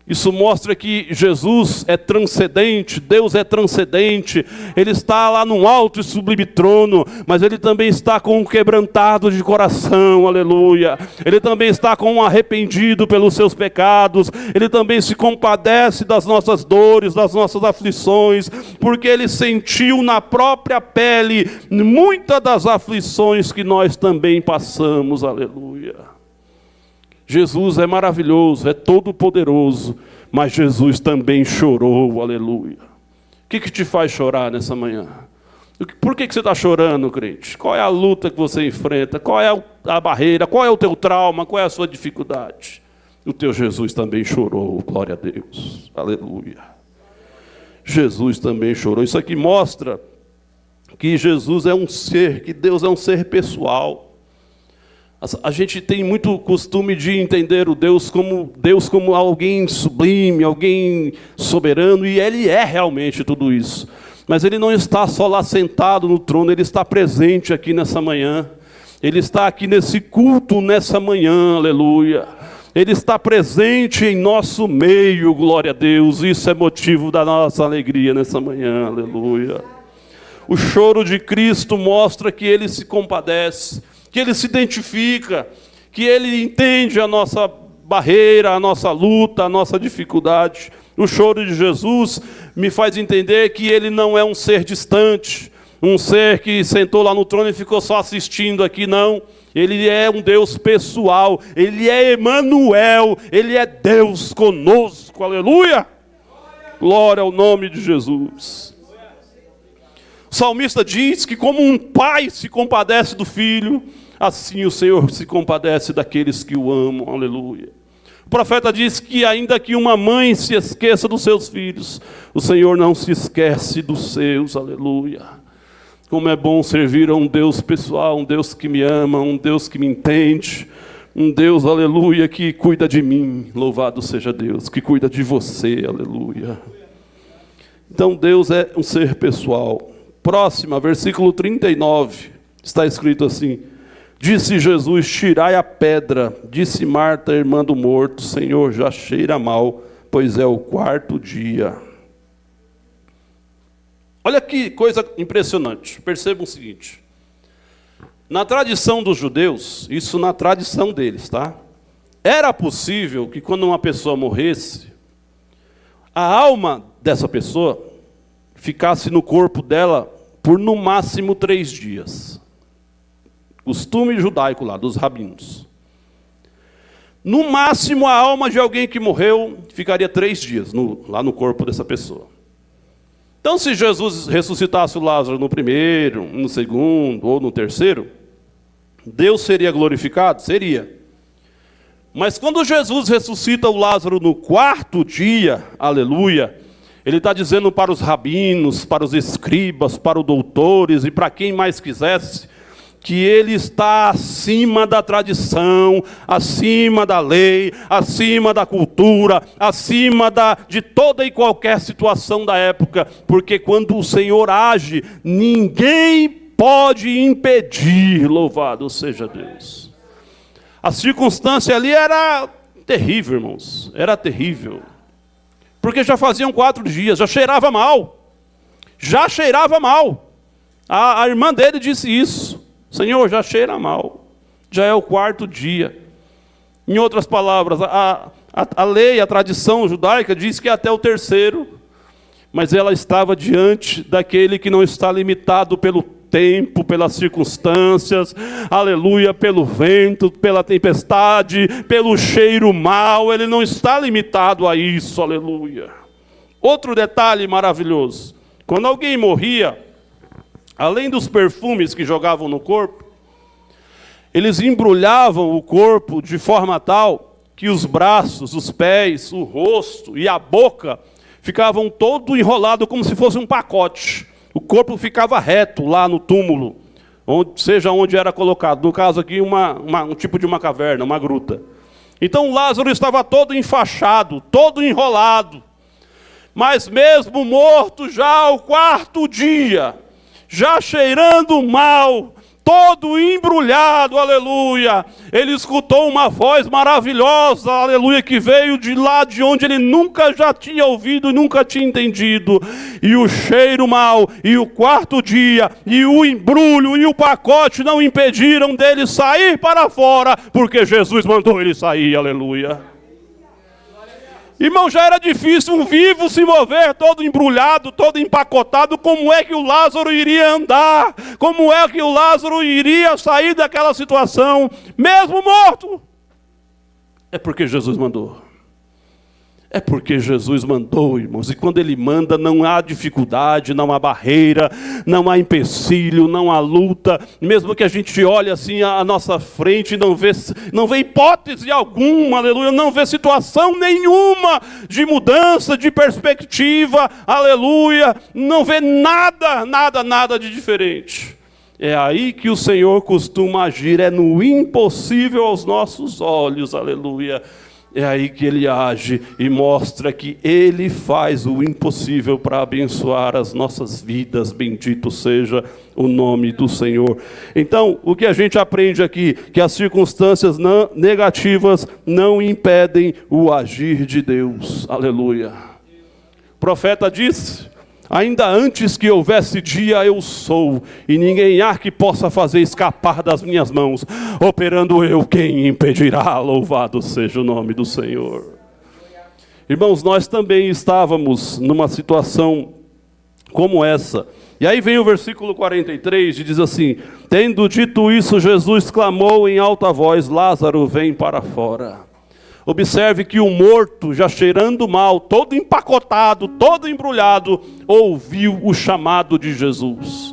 Isso mostra que Jesus é transcendente, Deus é transcendente. Ele está lá num alto e sublime trono, mas Ele também está com um quebrantado de coração, aleluia. Ele também está com um arrependido pelos seus pecados. Ele também se compadece das nossas dores, das nossas aflições, porque Ele sentiu na própria pele muitas das aflições que nós também passamos, aleluia. Jesus é maravilhoso, é todo poderoso, mas Jesus também chorou, aleluia. O que te faz chorar nessa manhã? Por que você está chorando, crente? Qual é a luta que você enfrenta? Qual é a barreira? Qual é o teu trauma? Qual é a sua dificuldade? O teu Jesus também chorou, glória a Deus, aleluia. Jesus também chorou. Isso aqui mostra que Jesus é um ser, que Deus é um ser pessoal. A gente tem muito costume de entender o Deus como alguém sublime, alguém soberano, e Ele é realmente tudo isso. Mas Ele não está só lá sentado no trono, Ele está presente aqui nessa manhã. Ele está aqui nesse culto nessa manhã, aleluia. Ele está presente em nosso meio, glória a Deus. Isso é motivo da nossa alegria nessa manhã, aleluia. O choro de Cristo mostra que Ele se compadece, que Ele se identifica, que Ele entende a nossa barreira, a nossa luta, a nossa dificuldade. O choro de Jesus me faz entender que Ele não é um ser distante, um ser que sentou lá no trono e ficou só assistindo aqui, não. Ele é um Deus pessoal, Ele é Emanuel, Ele é Deus conosco, aleluia! Glória ao nome de Jesus. O salmista diz que como um pai se compadece do filho, assim o Senhor se compadece daqueles que o amam, aleluia. O profeta diz que ainda que uma mãe se esqueça dos seus filhos, o Senhor não se esquece dos seus, aleluia. Como é bom servir a um Deus pessoal, um Deus que me ama, um Deus que me entende, um Deus, aleluia, que cuida de mim, louvado seja Deus, que cuida de você, aleluia. Então Deus é um ser pessoal. Próxima, versículo 39, está escrito assim: disse Jesus, tirai a pedra. Disse Marta, irmã do morto, Senhor, já cheira mal, pois é o 4º dia. Olha que coisa impressionante. Percebam o seguinte. Na tradição dos judeus, isso na tradição deles, tá? Era possível que quando uma pessoa morresse, a alma dessa pessoa ficasse no corpo dela por no máximo 3 dias. Costume judaico lá, dos rabinos. No máximo, a alma de alguém que morreu ficaria 3 dias lá no corpo dessa pessoa. Então, se Jesus ressuscitasse o Lázaro no 1º, no 2º ou no 3º, Deus seria glorificado? Seria. Mas quando Jesus ressuscita o Lázaro no 4º dia, aleluia, Ele está dizendo para os rabinos, para os escribas, para os doutores e para quem mais quisesse, que Ele está acima da tradição, acima da lei, acima da cultura, acima de toda e qualquer situação da época, porque quando o Senhor age, ninguém pode impedir, louvado seja Deus. A circunstância ali era terrível, irmãos, era terrível, porque já faziam 4 dias, já cheirava mal, a irmã dele disse isso, Senhor, já cheira mal, já é o 4º dia. Em outras palavras, a lei, a tradição judaica diz que é até o 3º, mas ela estava diante daquele que não está limitado pelo tempo, pelas circunstâncias, aleluia, pelo vento, pela tempestade, pelo cheiro mau, ele não está limitado a isso, aleluia. Outro detalhe maravilhoso, quando alguém morria, além dos perfumes que jogavam no corpo, eles embrulhavam o corpo de forma tal que os braços, os pés, o rosto e a boca ficavam todo enrolado como se fosse um pacote. O corpo ficava reto lá no túmulo, seja onde era colocado. No caso aqui, um tipo de uma caverna, uma gruta. Então Lázaro estava todo enfaixado, todo enrolado. Mas mesmo morto já ao 4º dia, já cheirando mal, todo embrulhado, aleluia, ele escutou uma voz maravilhosa, aleluia, que veio de lá de onde ele nunca já tinha ouvido e nunca tinha entendido. E o cheiro mau, e o quarto dia, e o embrulho, e o pacote não impediram dele sair para fora, porque Jesus mandou ele sair, aleluia. Irmão, já era difícil um vivo se mover todo embrulhado, todo empacotado. Como é que o Lázaro iria andar? Como é que o Lázaro iria sair daquela situação, mesmo morto? É porque Jesus mandou. É porque Jesus mandou, irmãos. E quando Ele manda, não há dificuldade, não há barreira, não há empecilho, não há luta. Mesmo que a gente olhe assim à nossa frente, não vê hipótese alguma, aleluia, não vê situação nenhuma de mudança, de perspectiva, aleluia, não vê nada de diferente. É aí que o Senhor costuma agir, é no impossível aos nossos olhos, aleluia. É aí que Ele age e mostra que Ele faz o impossível para abençoar as nossas vidas. Bendito seja o nome do Senhor. Então, o que a gente aprende aqui? Que as circunstâncias negativas não impedem o agir de Deus. Aleluia. O profeta disse: ainda antes que houvesse dia, eu sou, e ninguém há que possa fazer escapar das minhas mãos. Operando eu, quem impedirá? Louvado seja o nome do Senhor. Irmãos, nós também estávamos numa situação como essa. E aí vem o versículo 43 e diz assim: tendo dito isso, Jesus clamou em alta voz: Lázaro, vem para fora. Observe que o morto, já cheirando mal, todo empacotado, todo embrulhado, ouviu o chamado de Jesus.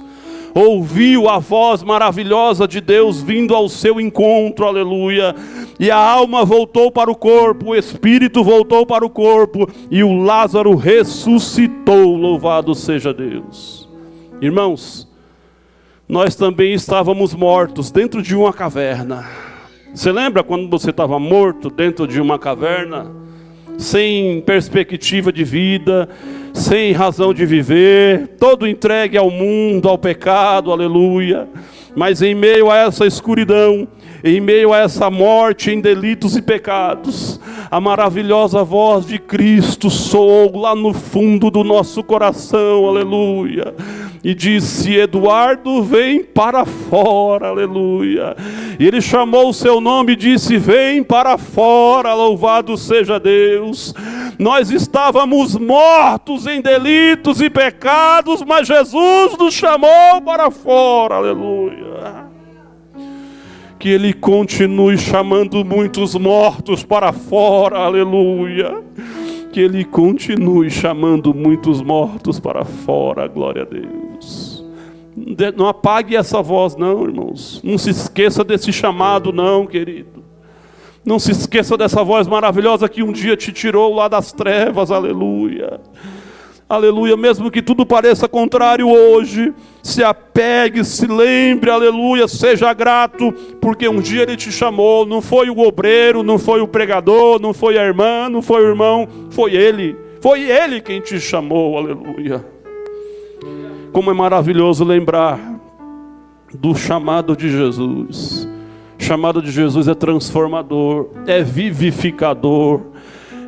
Ouviu a voz maravilhosa de Deus vindo ao seu encontro, aleluia. E a alma voltou para o corpo, o espírito voltou para o corpo, e o Lázaro ressuscitou, louvado seja Deus. Irmãos, nós também estávamos mortos dentro de uma caverna. Você lembra quando você estava morto dentro de uma caverna? Sem perspectiva de vida, sem razão de viver, todo entregue ao mundo, ao pecado, aleluia. Mas em meio a essa escuridão, em meio a essa morte em delitos e pecados, a maravilhosa voz de Cristo soou lá no fundo do nosso coração, aleluia. E disse: Eduardo, vem para fora, aleluia. E ele chamou o seu nome e disse: vem para fora, louvado seja Deus. Nós estávamos mortos em delitos e pecados, mas Jesus nos chamou para fora, aleluia. Que Ele continue chamando muitos mortos para fora, aleluia. Que Ele continue chamando muitos mortos para fora, glória a Deus. Não apague essa voz não, irmãos. Não se esqueça desse chamado não, querido. Não se esqueça dessa voz maravilhosa que um dia te tirou lá das trevas, aleluia. Aleluia, mesmo que tudo pareça contrário hoje, se apegue, se lembre, aleluia, seja grato, porque um dia Ele te chamou. Não foi o obreiro, não foi o pregador, não foi a irmã, não foi o irmão, foi Ele quem te chamou, aleluia. Como é maravilhoso lembrar do chamado de Jesus. O chamado de Jesus é transformador, é vivificador,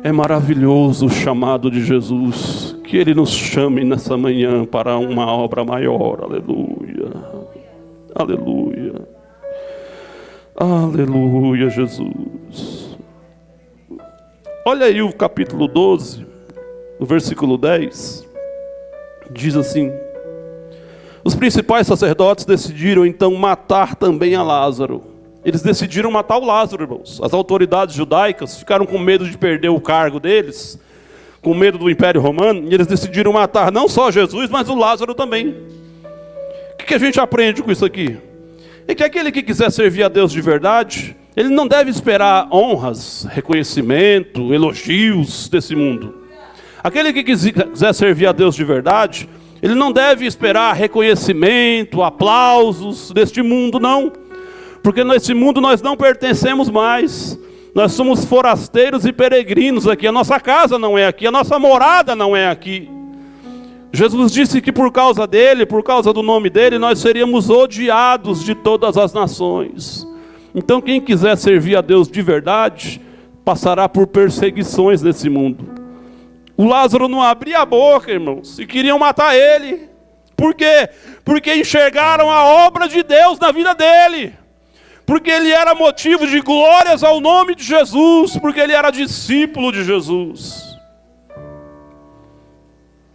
é maravilhoso o chamado de Jesus. Que Ele nos chame nessa manhã para uma obra maior, aleluia, aleluia, aleluia, Jesus. Olha aí o capítulo 12, o versículo 10, diz assim: os principais sacerdotes decidiram então matar também a Lázaro. Eles decidiram matar o Lázaro, irmãos. As autoridades judaicas ficaram com medo de perder o cargo deles, com medo do Império Romano, e eles decidiram matar não só Jesus, mas o Lázaro também. O que a gente aprende com isso aqui? É que aquele que quiser servir a Deus de verdade, ele não deve esperar honras, reconhecimento, elogios desse mundo. Aquele que quiser servir a Deus de verdade, ele não deve esperar reconhecimento, aplausos deste mundo, não. Porque nesse mundo nós não pertencemos mais. Nós somos forasteiros e peregrinos aqui. A nossa casa não é aqui, a nossa morada não é aqui. Jesus disse que por causa dele, por causa do nome dele, nós seríamos odiados de todas as nações. Então quem quiser servir a Deus de verdade, passará por perseguições nesse mundo. O Lázaro não abria a boca, irmãos, e queriam matar ele. Por quê? Porque enxergaram a obra de Deus na vida dele. Porque ele era motivo de glórias ao nome de Jesus. Porque ele era discípulo de Jesus.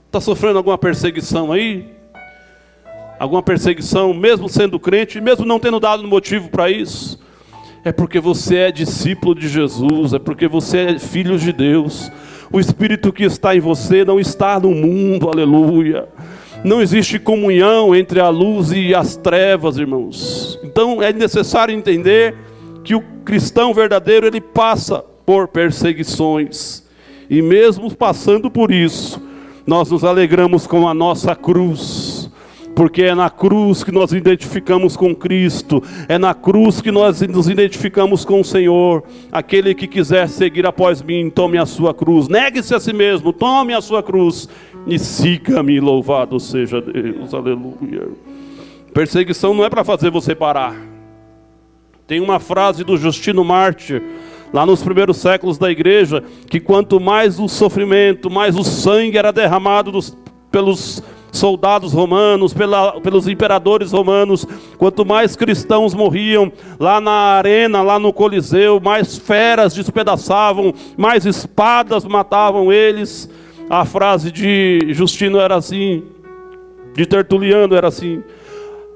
Está sofrendo alguma perseguição aí? Alguma perseguição, mesmo sendo crente, mesmo não tendo dado motivo para isso? É porque você é discípulo de Jesus, é porque você é filho de Deus. O Espírito que está em você não está no mundo, aleluia. Não existe comunhão entre a luz e as trevas, irmãos. Então é necessário entender que o cristão verdadeiro, ele passa por perseguições. E mesmo passando por isso, nós nos alegramos com a nossa cruz. Porque é na cruz que nós identificamos com Cristo. É na cruz que nós nos identificamos com o Senhor. Aquele que quiser seguir após mim, tome a sua cruz. Negue-se a si mesmo, tome a sua cruz. E siga-me, louvado seja Deus. Aleluia. Perseguição não é para fazer você parar. Tem uma frase do Justino Mártir, lá nos primeiros séculos da igreja, que quanto mais o sofrimento, mais o sangue era derramado pelos soldados romanos, pelos imperadores romanos, quanto mais cristãos morriam lá na arena, lá no Coliseu, mais feras despedaçavam, mais espadas matavam eles. A frase de Justino era assim, de Tertuliano era assim: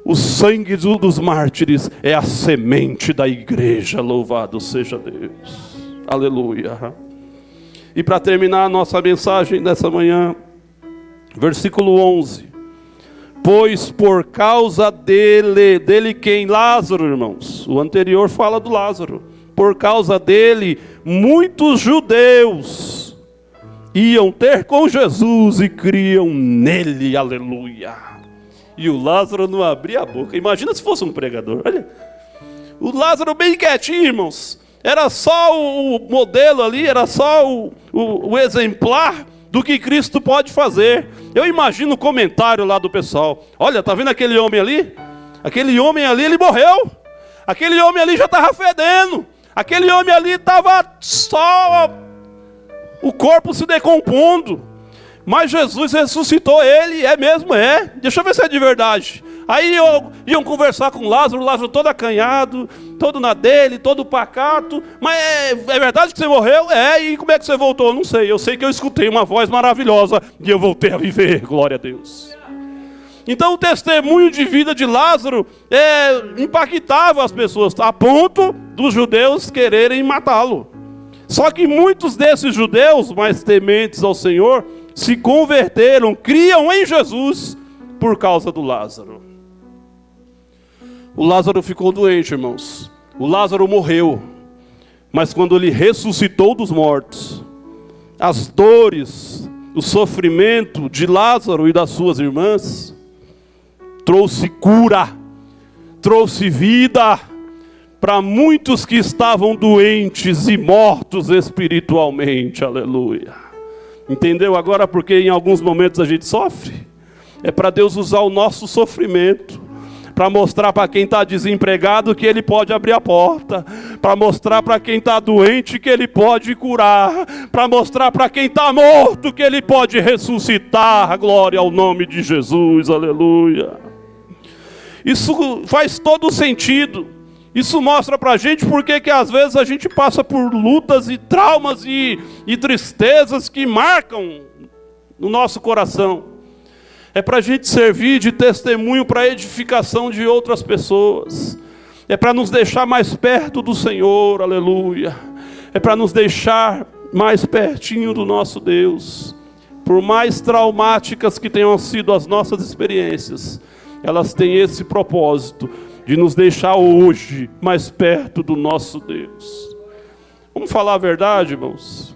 o sangue dos mártires é a semente da igreja, louvado seja Deus, aleluia. E para terminar a nossa mensagem dessa manhã, versículo 11: pois por causa dele quem? Lázaro, irmãos. O anterior fala do Lázaro. Por causa dele, muitos judeus iam ter com Jesus e criam nele, aleluia. E o Lázaro não abria a boca. Imagina se fosse um pregador, olha. O Lázaro bem quietinho, irmãos. Era só o modelo ali, era só o exemplar do que Cristo pode fazer. Eu imagino o comentário lá do pessoal: olha, tá vendo aquele homem ali? Aquele homem ali, ele morreu. Aquele homem ali já estava fedendo. Aquele homem ali estava só o corpo se decompondo. Mas Jesus ressuscitou ele, é mesmo, é. Deixa eu ver se é de verdade. Aí iam conversar com Lázaro, Lázaro todo acanhado, todo na dele, todo pacato. Mas é verdade que você morreu? É, e como é que você voltou? Não sei, eu sei que eu escutei uma voz maravilhosa e eu voltei a viver, glória a Deus. Então o testemunho de vida de Lázaro impactava as pessoas, a ponto dos judeus quererem matá-lo. Só que muitos desses judeus, mais tementes ao Senhor, se converteram, criam em Jesus por causa do Lázaro. O Lázaro ficou doente, irmãos. O Lázaro morreu. Mas quando ele ressuscitou dos mortos, as dores, o sofrimento de Lázaro e das suas irmãs trouxe cura, trouxe vida para muitos que estavam doentes e mortos espiritualmente, aleluia. Entendeu agora porque em alguns momentos a gente sofre? É para Deus usar o nosso sofrimento, para mostrar para quem está desempregado que Ele pode abrir a porta, para mostrar para quem está doente que Ele pode curar, para mostrar para quem está morto que Ele pode ressuscitar, glória ao nome de Jesus, aleluia. Isso faz todo sentido. Isso mostra para a gente porque que às vezes a gente passa por lutas e traumas e tristezas que marcam no nosso coração. É para a gente servir de testemunho para a edificação de outras pessoas. É para nos deixar mais perto do Senhor, aleluia. É para nos deixar mais pertinho do nosso Deus. Por mais traumáticas que tenham sido as nossas experiências, elas têm esse propósito de nos deixar hoje mais perto do nosso Deus. Vamos falar a verdade, irmãos?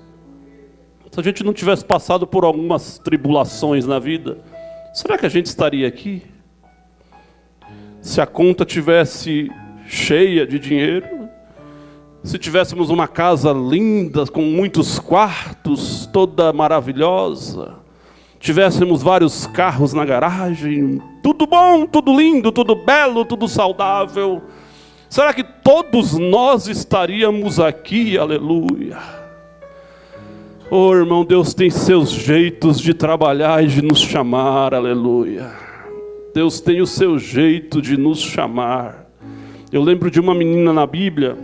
Se a gente não tivesse passado por algumas tribulações na vida, será que a gente estaria aqui? Se a conta tivesse cheia de dinheiro, se tivéssemos uma casa linda, com muitos quartos, toda maravilhosa, tivéssemos vários carros na garagem, tudo bom, tudo lindo, tudo belo, tudo saudável, será que todos nós estaríamos aqui? Aleluia. Oh, irmão, Deus tem seus jeitos de trabalhar e de nos chamar, aleluia. Deus tem o seu jeito de nos chamar. Eu lembro de uma menina na Bíblia,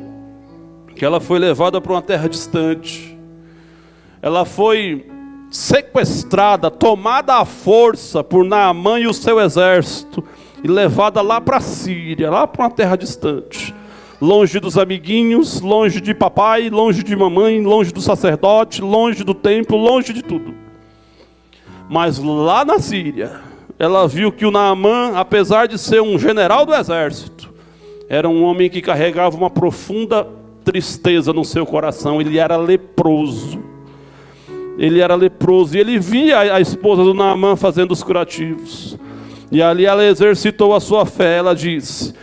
que ela foi levada para uma terra distante. Ela foi sequestrada, tomada à força por Naamã e o seu exército, e levada lá para a Síria, lá para uma terra distante, longe dos amiguinhos, longe de papai, longe de mamãe, longe do sacerdote, longe do templo, longe de tudo. Mas lá na Síria, ela viu que o Naamã, apesar de ser um general do exército, era um homem que carregava uma profunda tristeza no seu coração. Ele era leproso. Ele era leproso, e ele via a esposa do Naamã fazendo os curativos, e ali ela exercitou a sua fé. Ela disse: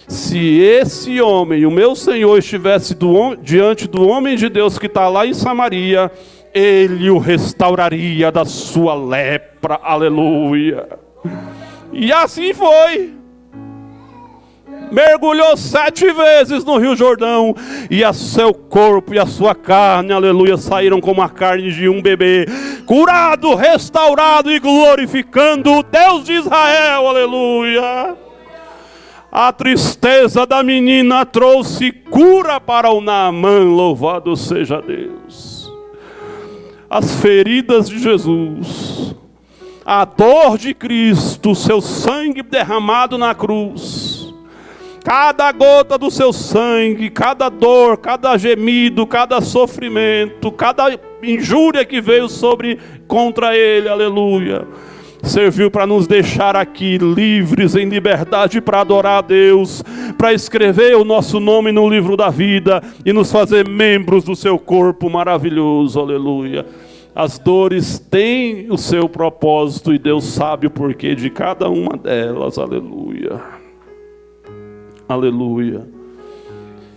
se esse homem, o meu Senhor, estivesse diante do homem de Deus que está lá em Samaria, ele o restauraria da sua lepra, aleluia. E assim foi. Mergulhou 7 vezes no Rio Jordão, e a seu corpo e a sua carne, aleluia, saíram como a carne de um bebê, curado, restaurado e glorificando o Deus de Israel, aleluia. A tristeza da menina trouxe cura para o Naamã, louvado seja Deus. As feridas de Jesus, a dor de Cristo, seu sangue derramado na cruz, cada gota do seu sangue, cada dor, cada gemido, cada sofrimento, cada injúria que veio contra ele, aleluia, serviu para nos deixar aqui livres, em liberdade, para adorar a Deus, para escrever o nosso nome no livro da vida e nos fazer membros do seu corpo maravilhoso, aleluia. As dores têm o seu propósito e Deus sabe o porquê de cada uma delas, aleluia. Aleluia.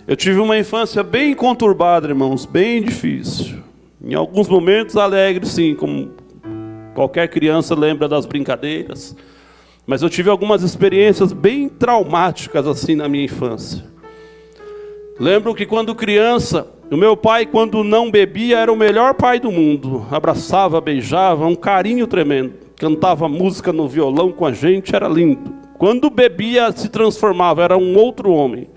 Eu tive uma infância bem conturbada, irmãos, bem difícil. Em alguns momentos alegre, sim, como qualquer criança lembra das brincadeiras. Mas eu tive algumas experiências bem traumáticas assim na minha infância. Lembro que quando criança, o meu pai, quando não bebia, era o melhor pai do mundo. Abraçava, beijava, um carinho tremendo. Cantava música no violão com a gente, era lindo. Quando bebia, se transformava, era um outro homem.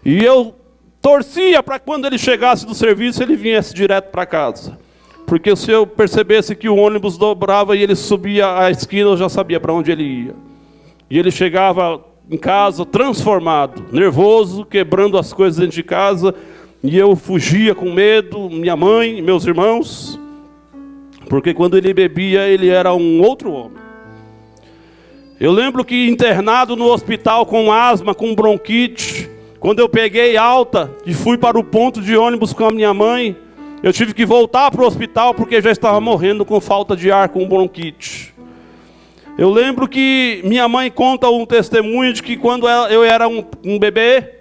E eu torcia para que quando ele chegasse do serviço, ele viesse direto para casa. Porque se eu percebesse que o ônibus dobrava e ele subia a esquina, eu já sabia para onde ele ia. E ele chegava em casa transformado, nervoso, quebrando as coisas dentro de casa. E eu fugia com medo, minha mãe, meus irmãos. Porque quando ele bebia, ele era um outro homem. Eu lembro que internado no hospital com asma, com bronquite, quando eu peguei alta e fui para o ponto de ônibus com a minha mãe, eu tive que voltar para o hospital porque já estava morrendo com falta de ar, com bronquite. Eu lembro que minha mãe conta um testemunho de que quando eu era um bebê,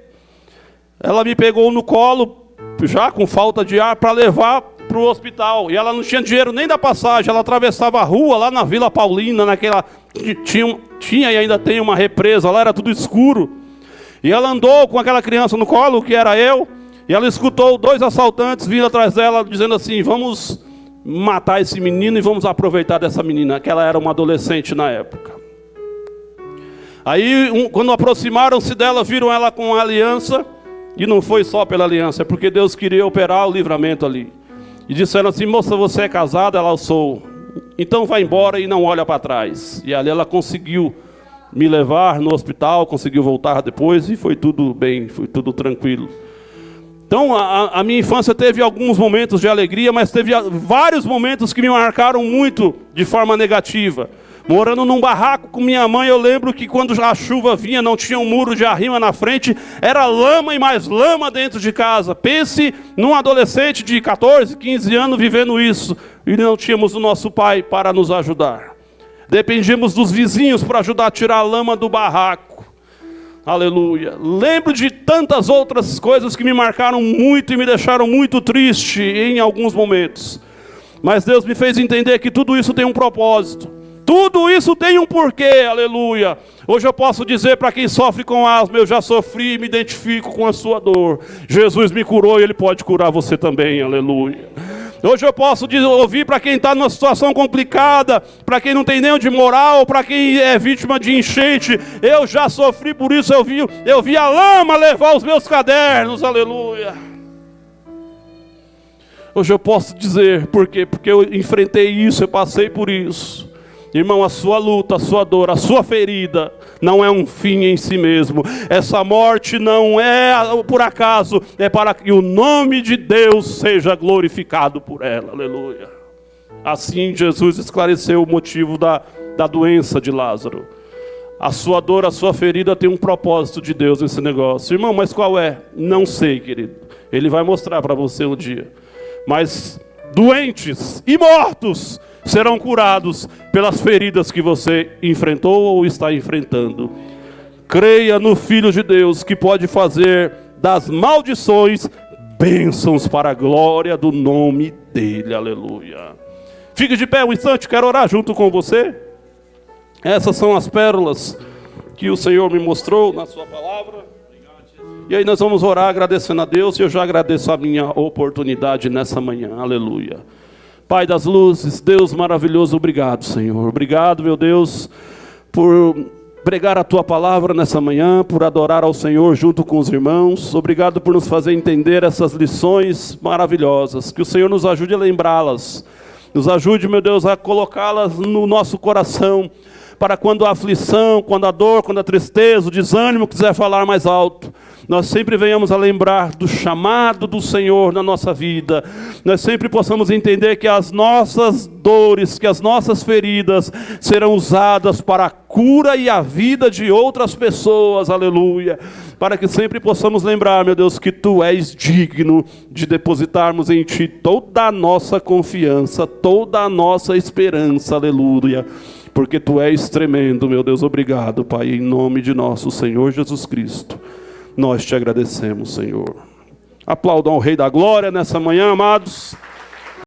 ela me pegou no colo, já com falta de ar, para levar para o hospital. E ela não tinha dinheiro nem da passagem, ela atravessava a rua lá na Vila Paulina, naquela... Tinha e ainda tem uma represa, lá era tudo escuro. E ela andou com aquela criança no colo, que era eu, e ela escutou 2 assaltantes vindo atrás dela, dizendo assim: vamos matar esse menino e vamos aproveitar dessa menina, que ela era uma adolescente na época. Aí, quando aproximaram-se dela, viram ela com a aliança, e não foi só pela aliança, é porque Deus queria operar o livramento ali. E disseram assim: moça, você é casada? Ela: sou. Então vai embora e não olha para trás. E ali ela conseguiu me levar no hospital, conseguiu voltar depois, e foi tudo bem, foi tudo tranquilo. Então a minha infância teve alguns momentos de alegria, mas teve vários momentos que me marcaram muito de forma negativa. Morando num barraco com minha mãe, eu lembro que quando a chuva vinha, não tinha um muro de arrima na frente, era lama e mais lama dentro de casa. Pense num adolescente de 14, 15 anos vivendo isso, e não tínhamos o nosso pai para nos ajudar. Dependíamos dos vizinhos para ajudar a tirar a lama do barraco. Aleluia. Lembro de tantas outras coisas que me marcaram muito e me deixaram muito triste em alguns momentos. Mas Deus me fez entender que tudo isso tem um propósito. Tudo isso tem um porquê, aleluia. Hoje eu posso dizer para quem sofre com asma, eu já sofri e me identifico com a sua dor. Jesus me curou e Ele pode curar você também, aleluia. Hoje eu posso ouvir para quem está numa situação complicada, para quem não tem nem onde morar, ou para quem é vítima de enchente. Eu já sofri por isso, eu vi a lama levar os meus cadernos, aleluia. Hoje eu posso dizer, por quê? Porque eu enfrentei isso, eu passei por isso. Irmão, a sua luta, a sua dor, a sua ferida não é um fim em si mesmo. Essa morte não é por acaso, é para que o nome de Deus seja glorificado por ela, aleluia. Assim Jesus esclareceu o motivo da doença de Lázaro. A sua dor, a sua ferida tem um propósito de Deus nesse negócio. Irmão, mas qual é? Não sei, querido. Ele vai mostrar para você um dia. Mas doentes e mortos serão curados pelas feridas que você enfrentou ou está enfrentando. Creia no Filho de Deus, que pode fazer das maldições bênçãos para a glória do nome dele, aleluia. Fique de pé um instante, quero orar junto com você. Essas são as pérolas que o Senhor me mostrou na sua palavra. E aí nós vamos orar agradecendo a Deus, e eu já agradeço a minha oportunidade nessa manhã, aleluia. Pai das luzes, Deus maravilhoso, obrigado, Senhor. Obrigado, meu Deus, por pregar a Tua palavra nessa manhã, por adorar ao Senhor junto com os irmãos. Obrigado por nos fazer entender essas lições maravilhosas. Que o Senhor nos ajude a lembrá-las. Nos ajude, meu Deus, a colocá-las no nosso coração, para quando a aflição, quando a dor, quando a tristeza, o desânimo quiser falar mais alto, nós sempre venhamos a lembrar do chamado do Senhor na nossa vida. Nós sempre possamos entender que as nossas dores, que as nossas feridas serão usadas para a cura e a vida de outras pessoas, aleluia. Para que sempre possamos lembrar, meu Deus, que Tu és digno de depositarmos em Ti toda a nossa confiança, toda a nossa esperança, aleluia. Porque Tu és tremendo, meu Deus, obrigado, Pai, em nome de nosso Senhor Jesus Cristo. Nós Te agradecemos, Senhor. Aplaudam o Rei da Glória nessa manhã, amados.